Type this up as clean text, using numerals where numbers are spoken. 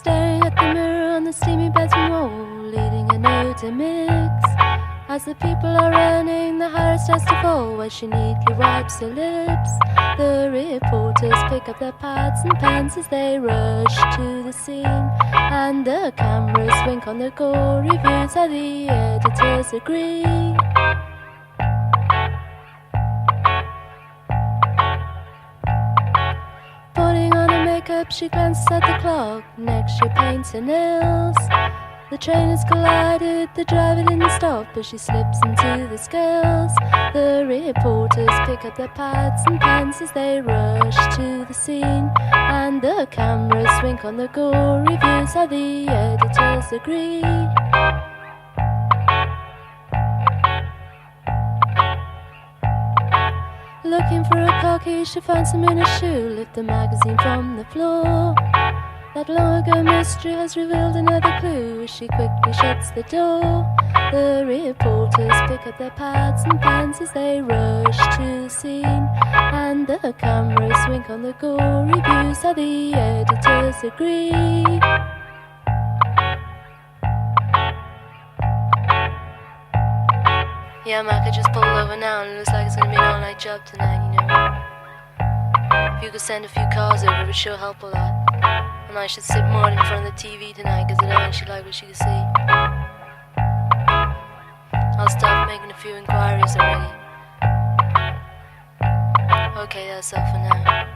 staring at the mirror on the steamy bedroom wall, leading a Noddemix. As the people are running, the hair starts to fall while she neatly wipes her lips. The reporters pick up their pads and pens as they rush to the scene, and the cameras wink on the gore reviews how the editors agree. Putting on her makeup, she glances at the clock. Next she paints her nails. The train has collided, the driver didn't stop, but she slips into the scales. The reporters pick up their pads and pens as they rush to the scene, and the cameras wink on the gore reviews how the editors agree. Looking for a car key, she finds them in her shoe. Lift the magazine from the floor. That long ago mystery has revealed another clue as she quickly shuts the door. The reporters pick up their pads and pens as they rush to the scene, and the cameras wink on the gore reviews how the editors agree. Yeah, Mac, I just pulled over now and it looks like it's gonna be an all-night job tonight, you know. If you could send a few cars over, it would sure help a lot. And I should sit more in front of the TV tonight, cause I don't actually like what she can see. I'll start making a few inquiries already. Okay, that's all for now.